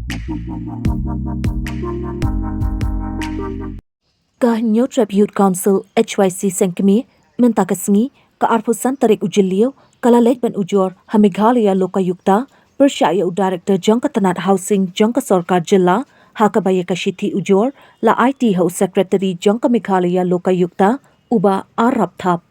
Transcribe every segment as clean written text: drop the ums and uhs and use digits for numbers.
Ka New Tribute Council HYC Sengkemi mentakasngi ka arpusan tarik ujiliu kala lekban ujor Hameghalaya Lokayukta Persyaya Director Jangka Tanat Housing Jangka Sorkar Jilla Hakabaya Kashiti ujor la IT House Secretary Jangka Meghalaya Lokayukta uba Arab Thap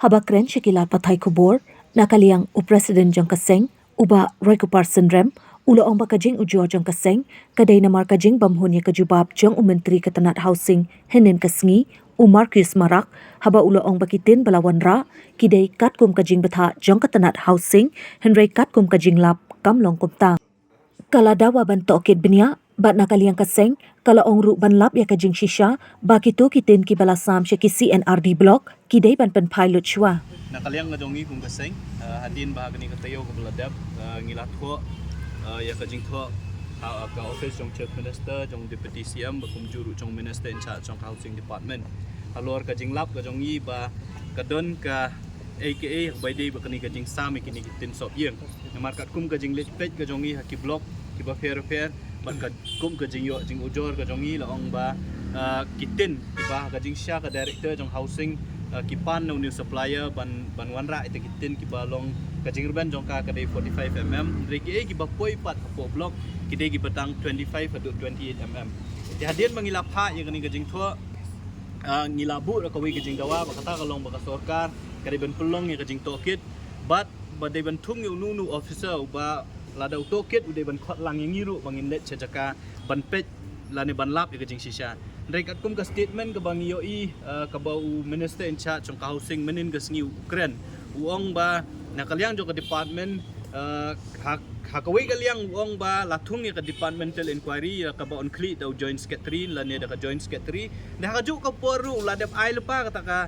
Habakren Shekila Pathai Kubor nakaliang Presiden Jangka Seng uba Roykupar Senrem Ula ong bakajing ujor jang kaseng, kadai namar kajing bamhunya kajubab jang Menteri Ketanat Housing Henen Kasngi, Marcus Marak, haba ula ong bakitin balawan ra, kidai katkum kajing betha jang Ketanat Housing, Henry katkum kajing lap, kamlong kumta. Kala dawa ban tokit benya, bat nakaliang kaseng, kala ong ru ban lap ya kajing shisha, bakitu kitin ki balasam syaki CNRD block, kidai ban pen pilot shwa. Nakaliang ngajongi kung kaseng, hadin bahag ni katayo kabaladab, ngilat ko, ya kajing tho ka office jong chief minister jong deputy CM bakum juru jong minister in charge jong housing department alor kajing lap kajong yi ba kadon ka aka baidei ba kani kajing sami kini kitin sop yeng markat kum kajing let page kajong yi haki block ki ba fair ban kum kajing yo jing ujor kajong yi la ong ba kitin ki ba kajing sha ka director jong housing kipan no new supplier ban wanra ite kitin ki ba long kajing urban jong ka kadai 45 mm regi ki ba poi pat po block kidai ki batang 25 atau 28 mm ti hadian mangilap ha yang kani kajing thua ngilabu ra kawi kajing dawa bakata kalong baka sorkar kadai ban pelong ya kajing tokit but badai ban thung yu nu officer ba lada tokit udai ban khot lang yang ngiru bangin let chajaka ban pet lani ban lap ya kajing shisha rekat kum ka statement ka bang yoi ka bau minister in charge jong housing menin ka sngi Ukraine uong ba nakaliang jong ka department hakawai kaliang uong ba latung ya ka departmental inquiry ka ba on cli daw joint secretary lani da ka joint secretary da ka ju ka poru ladap ai lupa kata ka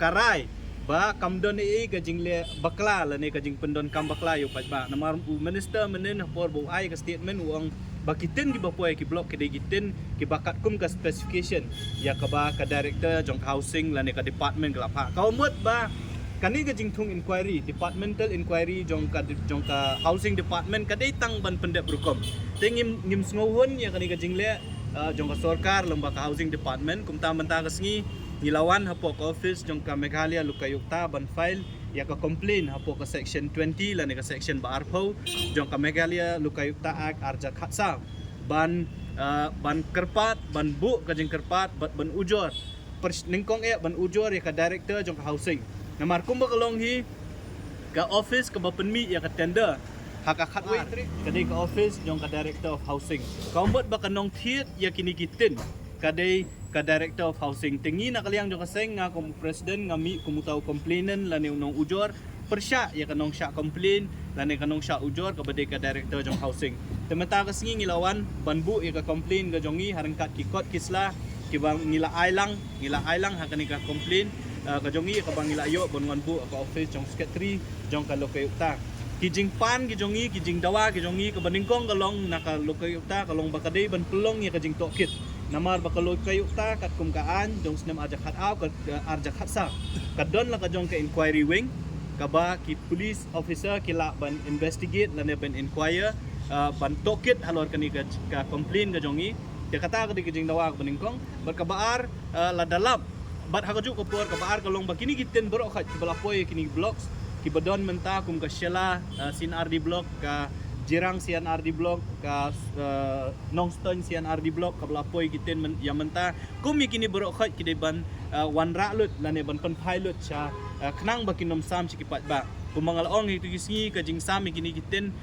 karai ba kamdon e ka jingle bakla lani ka jing pendon kam bakla yo ba namar minister menin por bo ai ka statement uong bakitin ki bapoy ki block ki digitin ki bakat kum ka specification ya ka ba ka director jong housing lani ka department ka pa ka umut ba kani ka jingthung inquiry departmental inquiry jong ka housing department ka tang ban pendep rukom tingim ngim sngohon ya kani ka jingle jong ka sorkar lomba ka housing department kum ta menta ka sngi nilawan hapo ka office jong ka Meghalaya Lokayukta ban file ya ka complain hapo ka section 20 lani ka section ba arpo jong ka Meghalaya Lokayukta Act arja khatsa ban kerpat ban bu ka jing kerpat ban ujor ningkong ban ujor ya ka director jong ka housing namar kum ba kalong hi ka office ka ba penmi ya ka tender haka khatway kadai ka office jong ka director of housing kaumbot ba kanong thiet ya kinikitin kadai ka director of housing tingi na kaliang jong kaseng nga kum president nga mi kumutaw complainan lani unong ujor persya ya kanong sya complain lani kanong sya ujor kabade ka director jong housing temata ka singi ngilawan banbu ya ka complain ga jongi harangkat kikot kisla kibang ngila ailang hakani ka complain ka jongi ka bang ngila ayo bonwan bu ka office jong secretary jong ka Lokayukta kijing pan kijongi kijing dawa kijongi ka baningkong kalong naka Lokayukta kalong bakadai ban pelong ya kajing tokit namar bakalo Lokayukta kat kumkaan jong snem aja khat aw ka arja khatsa kadon la ka jong ka inquiry wing ka ba ki police officer kila ban investigate lan ban inquire ban tokit halor kani ka complain ka jongi dia kata ka dijing dawa ka baningkong berkabar la dalap bat hakaju ko por kabar kalong bakini kiten bro khat balapoy kini blocks kibadon menta kum ka Shela CNRD block ka Jirang CNRD block ka Nongstone CNRD block ka balapoy kiten ya menta kum kini bro khat kideban wanra lut lane ban kon pilot cha knang bakinom sam chikipat ba kumangalaong itu kisi ka jing sami kini kiten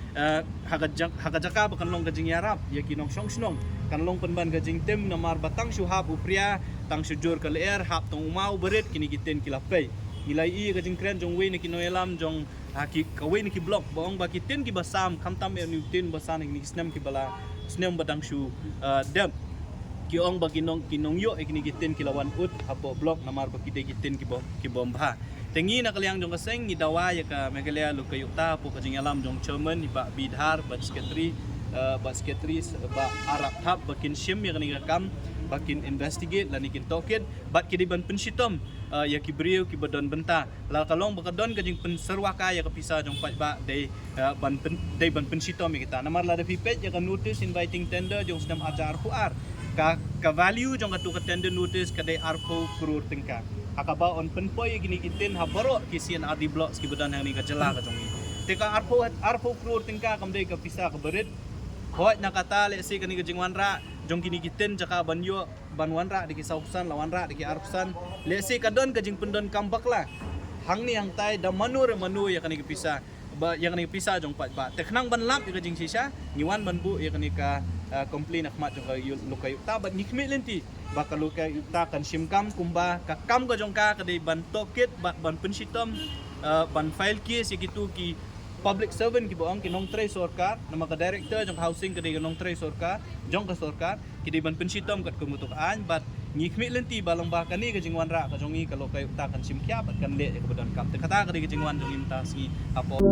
hakajaka bakan long ka jing yarap ya kinong song kanlong penban ka jing tem namar batang syuhab upria tang sujur ka leer hap tong umau berit kini kiten kilapay ilai i ka jing kren jong we ni kinoelam jong haki ka we ni ki block bong ba kiten ki basam kamtam e nutin basan ni snem ki bala snem badang shu dem ki ong ba kinong yo e kini kiten kilawan ut hapo block namar ba kiten ki bomba tengi na kaliang jong kaseng ni dawa ya ka Meghalaya Lokayukta po ka jing alam jong chairman ba bidhar ba secretary ba Arab Thap ba kinshim ya kani kam bakin investigate lan ikin toket bat kidi ban pensitom ya ki beriu ki badon benta la kalong bakadon gajing penserwaka ya kapisa jong pat ba dei ban pensitom kita namar la da pipet ya kan notice inviting tender jong sedam ajar huar ka value jong katu ka tender notice ka dei arpo krur tingka akaba on penpoi gini kitin ha borok kisian adi blocks ki badan yang ni ka jela ka jong ni teka arpo krur tingka kam dei ka pisa ka berit hoi nakata le si kani gajing wanra jong kini kiten jaka banyo ban wanra di kisausan la wanra di arsan le si kadon gajing pendon kambak la hang ni hang tai da manu ya kani kepisa ba yang kani pisah jong pat ba teknang ban lap ya gajing sisa niwan ban bu ya kani ka complain akmat jong ka luka ta ba nikme lenti ba ka luka ta kan simkam kumba ka kam ka jong ka kadai ban toket ban pensitom ban file case gitu ki public servant ki boang ki nong tre sarkar nama ka director jong housing kadai nong tre sarkar jong ka sarkar ki di ban pensitom kat kemutukan bat ngikmi lenti balang ba kani ka jingwan ra ka jongi kalau kay ta kan simkya bat kan le ka badan kam te kata ka di jingwan jong imta si apo